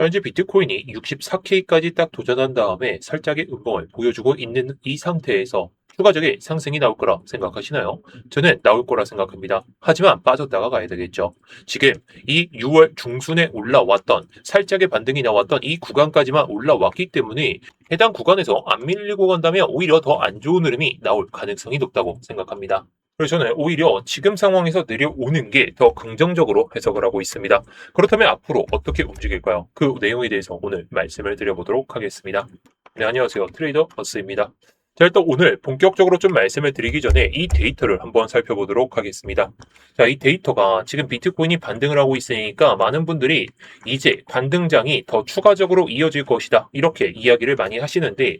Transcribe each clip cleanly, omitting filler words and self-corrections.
현재 비트코인이 64K까지 딱 도전한 다음에 살짝의 음봉을 보여주고 있는 이 상태에서 추가적인 상승이 나올 거라 생각하시나요? 저는 나올 거라 생각합니다. 하지만 빠졌다가 가야 되겠죠. 지금 이 6월 중순에 올라왔던 살짝의 반등이 나왔던 이 구간까지만 올라왔기 때문에 해당 구간에서 안 밀리고 간다면 오히려 더 안 좋은 흐름이 나올 가능성이 높다고 생각합니다. 그래서 저는 오히려 지금 상황에서 내려오는 게 더 긍정적으로 해석을 하고 있습니다. 그렇다면 앞으로 어떻게 움직일까요? 그 내용에 대해서 오늘 말씀을 드려보도록 하겠습니다. 네, 안녕하세요. 트레이더 버스입니다. 자, 일단 오늘 본격적으로 좀 말씀을 드리기 전에 이 데이터를 한번 살펴보도록 하겠습니다. 자, 이 데이터가 지금 비트코인이 반등을 하고 있으니까 많은 분들이 이제 반등장이 더 추가적으로 이어질 것이다. 이렇게 이야기를 많이 하시는데,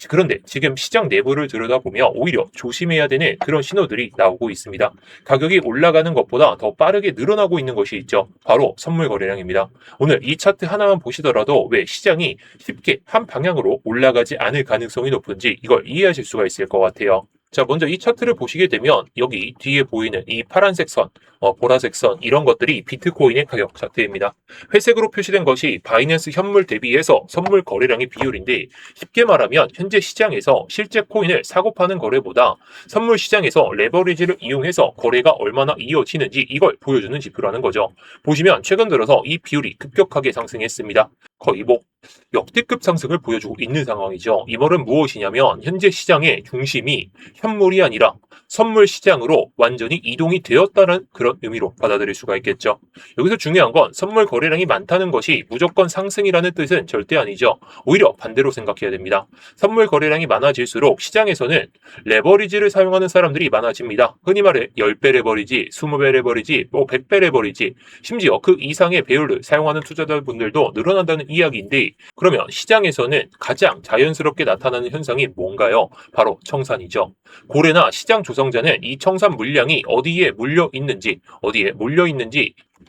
그런데 지금 시장 내부를 들여다보면 오히려 조심해야 되는 그런 신호들이 나오고 있습니다. 가격이 올라가는 것보다 더 빠르게 늘어나고 있는 것이 있죠. 바로 선물 거래량입니다. 오늘 이 차트 하나만 보시더라도 왜 시장이 쉽게 한 방향으로 올라가지 않을 가능성이 높은지 이걸 이해하실 수가 있을 것 같아요. 자, 먼저 이 차트를 보시게 되면 여기 뒤에 보이는 이 파란색 선, 보라색 선 이런 것들이 비트코인의 가격 차트입니다. 회색으로 표시된 것이 바이낸스 현물 대비해서 선물 거래량의 비율인데 쉽게 말하면 현재 시장에서 실제 코인을 사고 파는 거래보다 선물 시장에서 레버리지를 이용해서 거래가 얼마나 이어지는지 이걸 보여주는 지표라는 거죠. 보시면 최근 들어서 이 비율이 급격하게 상승했습니다. 거의 역대급 상승을 보여주고 있는 상황이죠. 이 말은 무엇이냐면 현재 시장의 중심이 현물이 아니라 선물 시장으로 완전히 이동이 되었다는 그런 의미로 받아들일 수가 있겠죠. 여기서 중요한 건 선물 거래량이 많다는 것이 무조건 상승이라는 뜻은 절대 아니죠. 오히려 반대로 생각해야 됩니다. 선물 거래량이 많아질수록 시장에서는 레버리지를 사용하는 사람들이 많아집니다. 흔히 말해 10배 레버리지, 20배 레버리지, 100배 레버리지, 심지어 그 이상의 배율을 사용하는 투자자분들도 늘어난다는 이야기인데, 그러면 시장에서는 가장 자연스럽게 나타나는 현상이 뭔가요? 바로 청산이죠. 고래나 시장 조성자는 이 청산 물량이 어디에 몰려 있는지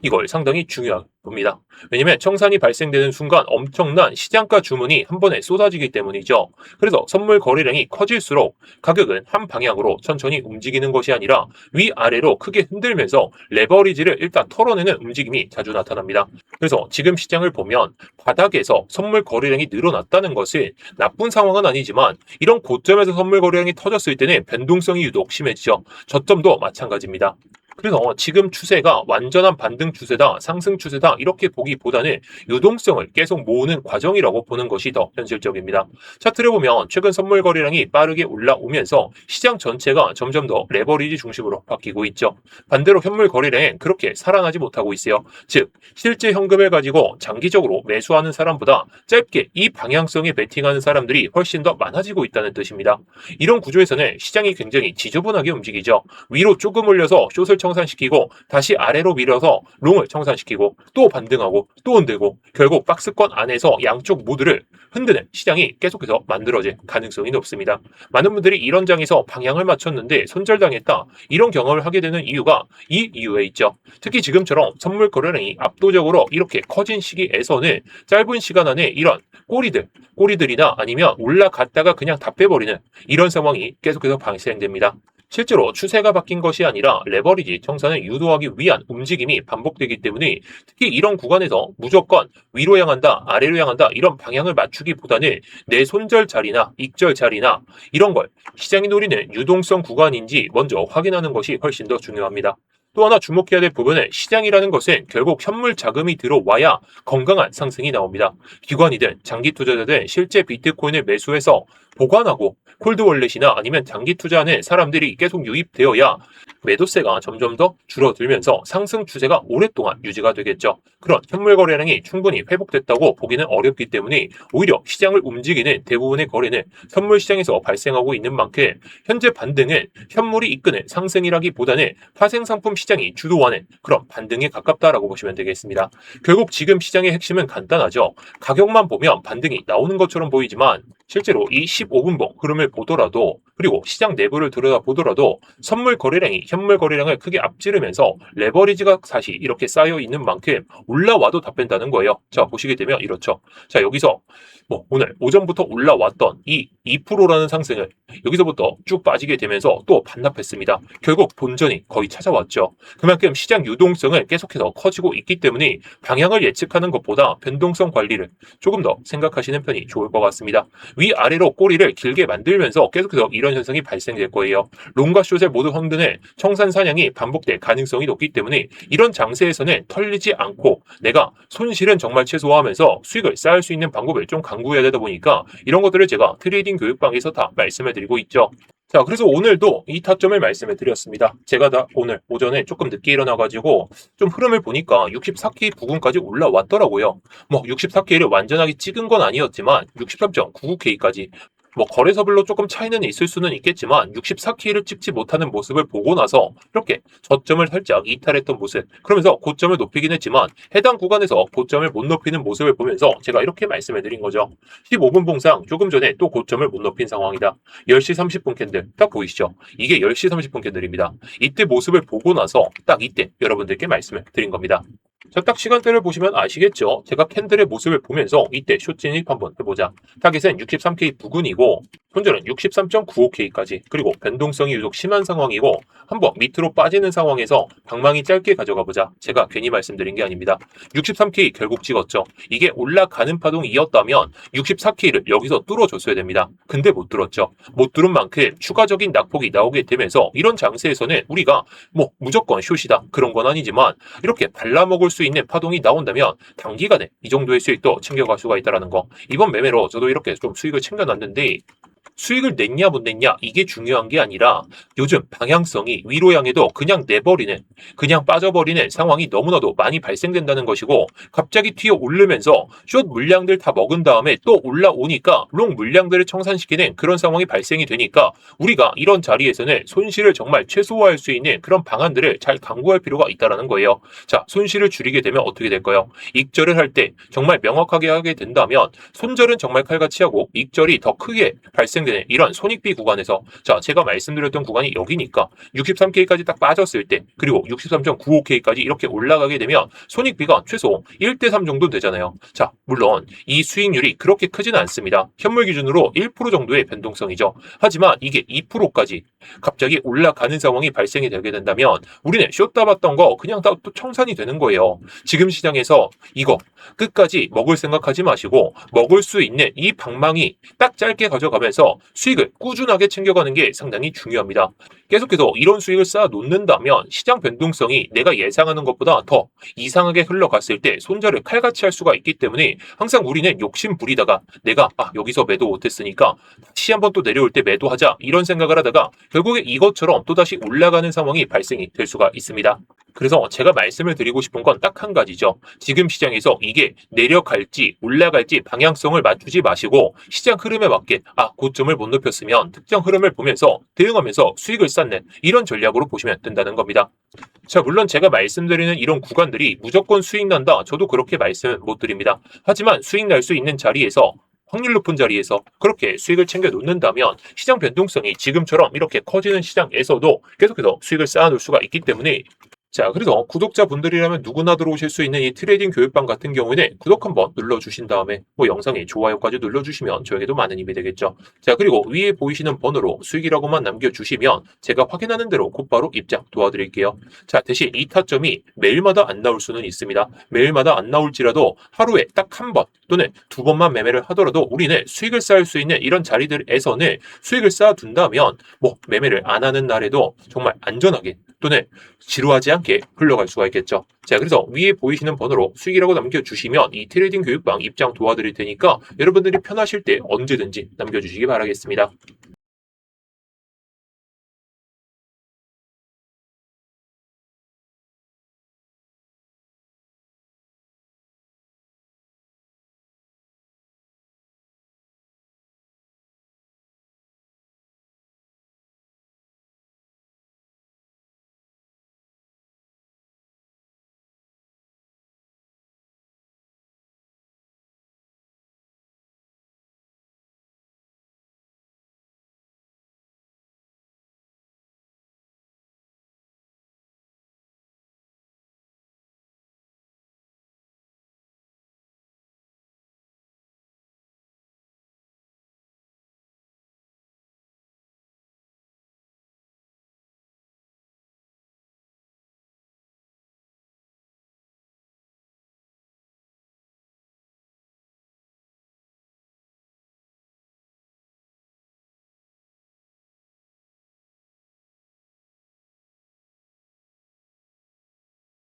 이걸 상당히 중요한 겁니다. 왜냐하면 청산이 발생되는 순간 엄청난 시장가 주문이 한 번에 쏟아지기 때문이죠. 그래서 선물 거래량이 커질수록 가격은 한 방향으로 천천히 움직이는 것이 아니라 위아래로 크게 흔들면서 레버리지를 일단 털어내는 움직임이 자주 나타납니다. 그래서 지금 시장을 보면 바닥에서 선물 거래량이 늘어났다는 것은 나쁜 상황은 아니지만 이런 고점에서 선물 거래량이 터졌을 때는 변동성이 유독 심해지죠. 저점도 마찬가지입니다. 그래서 지금 추세가 완전한 반등 추세다, 상승 추세다 이렇게 보기보다는 유동성을 계속 모으는 과정이라고 보는 것이 더 현실적입니다. 차트를 보면 최근 선물 거래량이 빠르게 올라오면서 시장 전체가 점점 더 레버리지 중심으로 바뀌고 있죠. 반대로 현물 거래량은 그렇게 살아나지 못하고 있어요. 즉 실제 현금을 가지고 장기적으로 매수하는 사람보다 짧게 이 방향성에 베팅하는 사람들이 훨씬 더 많아지고 있다는 뜻입니다. 이런 구조에서는 시장이 굉장히 지저분하게 움직이죠. 위로 조금 올려서 숏을 청산시키고 다시 아래로 밀어서 롱을 청산시키고 또 반등하고 또 흔들고 결국 박스권 안에서 양쪽 모두를 흔드는 시장이 계속해서 만들어질 가능성이 높습니다. 많은 분들이 이런 장에서 방향을 맞췄는데 손절당했다. 이런 경험을 하게 되는 이유가 이 이유에 있죠. 특히 지금처럼 선물 거래량이 압도적으로 이렇게 커진 시기에서는 짧은 시간 안에 이런 꼬리들이나 아니면 올라갔다가 그냥 다 빼버리는 이런 상황이 계속해서 발생됩니다. 실제로 추세가 바뀐 것이 아니라 레버리지 청산을 유도하기 위한 움직임이 반복되기 때문에 특히 이런 구간에서 무조건 위로 향한다, 아래로 향한다 이런 방향을 맞추기보다는 내 손절 자리나 익절 자리나 이런 걸 시장이 노리는 유동성 구간인지 먼저 확인하는 것이 훨씬 더 중요합니다. 또 하나 주목해야 될 부분은 시장이라는 것은 결국 현물 자금이 들어와야 건강한 상승이 나옵니다. 기관이든 장기 투자자든 실제 비트코인을 매수해서 보관하고 콜드월렛이나 아니면 장기 투자하는 사람들이 계속 유입되어야 매도세가 점점 더 줄어들면서 상승 추세가 오랫동안 유지가 되겠죠. 그런 현물 거래량이 충분히 회복됐다고 보기는 어렵기 때문에 오히려 시장을 움직이는 대부분의 거래는 선물 시장에서 발생하고 있는 만큼 현재 반등은 현물이 이끄는 상승이라기보다는 파생상품 시장이 주도하는 그런 반등에 가깝다라고 보시면 되겠습니다. 결국 지금 시장의 핵심은 간단하죠. 가격만 보면 반등이 나오는 것처럼 보이지만 실제로 이 15분봉 흐름을 보더라도 그리고 시장 내부를 들여다보더라도 선물 거래량이 현물 거래량을 크게 앞지르면서 레버리지가 사실 이렇게 쌓여 있는 만큼 올라와도 답변다는 거예요. 자, 보시게 되면 이렇죠. 자, 여기서 오늘 오전부터 올라왔던 이 2%라는 상승을 여기서부터 쭉 빠지게 되면서 또 반납했습니다. 결국 본전이 거의 찾아왔죠. 그만큼 시장 유동성을 계속해서 커지고 있기 때문에 방향을 예측하는 것보다 변동성 관리를 조금 더 생각하시는 편이 좋을 것 같습니다. 위아래로 꼬리를 길게 만들면서 계속해서 이런 현상이 발생될 거예요. 롱과 숏의 모두 황등을 청산 사냥이 반복될 가능성이 높기 때문에 이런 장세에서는 털리지 않고 내가 손실은 정말 최소화하면서 수익을 쌓을 수 있는 방법을 좀 강구해야 되다 보니까 이런 것들을 제가 트레이딩 교육방에서 다 말씀을 드리고 있죠. 자, 그래서 오늘도 이 타점을 말씀을 드렸습니다. 제가 다 오늘 오전에 조금 늦게 일어나가지고 좀 흐름을 보니까 64K 부근까지 올라왔더라고요. 64K를 완전하게 찍은 건 아니었지만 63.99K까지 거래서별로 조금 차이는 있을 수는 있겠지만 64K를 찍지 못하는 모습을 보고 나서 이렇게 저점을 살짝 이탈했던 모습, 그러면서 고점을 높이긴 했지만 해당 구간에서 고점을 못 높이는 모습을 보면서 제가 이렇게 말씀을 드린 거죠. 15분 봉상 조금 전에 또 고점을 못 높인 상황이다. 10시 30분 캔들 딱 보이시죠? 이게 10시 30분 캔들입니다. 이때 모습을 보고 나서 딱 이때 여러분들께 말씀을 드린 겁니다. 자, 딱 시간대를 보시면 아시겠죠? 제가 캔들의 모습을 보면서 이때 숏 진입 한번 해보자. 타겟은 63K 부근이고 현재는 63.95K까지, 그리고 변동성이 유독 심한 상황이고 한번 밑으로 빠지는 상황에서 방망이 짧게 가져가 보자. 제가 괜히 말씀드린 게 아닙니다. 63K 결국 찍었죠. 이게 올라가는 파동이었다면 64K를 여기서 뚫어줬어야 됩니다. 근데 못 뚫었죠. 못 뚫은 만큼 추가적인 낙폭이 나오게 되면서 이런 장세에서는 우리가 무조건 숏이다 그런 건 아니지만 이렇게 발라먹을 수 있는 파동이 나온다면 단기간에 이 정도의 수익도 챙겨갈 수가 있다는 거. 이번 매매로 저도 이렇게 좀 수익을 챙겨놨는데 수익을 냈냐 못 냈냐 이게 중요한 게 아니라 요즘 방향성이 위로 향해도 그냥 내버리는, 그냥 빠져버리는 상황이 너무나도 많이 발생된다는 것이고, 갑자기 튀어 오르면서 숏 물량들 다 먹은 다음에 또 올라오니까 롱 물량들을 청산시키는 그런 상황이 발생이 되니까 우리가 이런 자리에서는 손실을 정말 최소화할 수 있는 그런 방안들을 잘 강구할 필요가 있다는 거예요. 자, 손실을 줄이게 되면 어떻게 될까요? 익절을 할 때 정말 명확하게 하게 된다면 손절은 정말 칼같이 하고 익절이 더 크게 발생되는 이런 손익비 구간에서, 자, 제가 말씀드렸던 구간이 여기니까 63K까지 딱 빠졌을 때, 그리고 63.95K까지 이렇게 올라가게 되면 손익비가 최소 1대3 정도 되잖아요. 자, 물론 이 수익률이 그렇게 크지는 않습니다. 현물 기준으로 1% 정도의 변동성이죠. 하지만 이게 2%까지 갑자기 올라가는 상황이 발생이 되게 된다면 우리는 숏다 봤던 거 그냥 다 또 청산이 되는 거예요. 지금 시장에서 이거 끝까지 먹을 생각하지 마시고 먹을 수 있는 이 방망이 딱 짧게 가져가면서 수익을 꾸준하게 챙겨가는 게 상당히 중요합니다. 계속해서 이런 수익을 쌓아 놓는다면 시장 변동성이 내가 예상하는 것보다 더 이상하게 흘러갔을 때 손절을 칼같이 할 수가 있기 때문에 항상 우리는 욕심 부리다가 내가 여기서 매도 못했으니까 다시 한번 또 내려올 때 매도하자 이런 생각을 하다가 결국에 이것처럼 또다시 올라가는 상황이 발생이 될 수가 있습니다. 그래서 제가 말씀을 드리고 싶은 건 딱 한 가지죠. 지금 시장에서 이게 내려갈지 올라갈지 방향성을 맞추지 마시고 시장 흐름에 맞게 고점을 못 높였으면 특정 흐름을 보면서 대응하면서 수익을 쌓는 이런 전략으로 보시면 된다는 겁니다. 자, 물론 제가 말씀드리는 이런 구간들이 무조건 수익 난다, 저도 그렇게 말씀 못 드립니다. 하지만 수익 날 수 있는 자리에서, 확률 높은 자리에서 그렇게 수익을 챙겨 놓는다면 시장 변동성이 지금처럼 이렇게 커지는 시장에서도 계속해서 수익을 쌓아놓을 수가 있기 때문에, 자, 그래서 구독자분들이라면 누구나 들어오실 수 있는 이 트레이딩 교육방 같은 경우에는 구독 한번 눌러주신 다음에 영상에 좋아요까지 눌러주시면 저에게도 많은 힘이 되겠죠. 자, 그리고 위에 보이시는 번호로 수익이라고만 남겨주시면 제가 확인하는 대로 곧바로 입장 도와드릴게요. 자, 대신 이 타점이 매일마다 안 나올 수는 있습니다. 매일마다 안 나올지라도 하루에 딱 한 번 또는 두 번만 매매를 하더라도 우리는 수익을 쌓을 수 있는 이런 자리들에서는 수익을 쌓아둔다면 매매를 안 하는 날에도 정말 안전하게 또는 지루하지 않게 흘러갈 수가 있겠죠. 자, 그래서 위에 보이시는 번호로 수익이라고 남겨주시면 이 트레이딩 교육방 입장 도와드릴 테니까 여러분들이 편하실 때 언제든지 남겨주시기 바라겠습니다.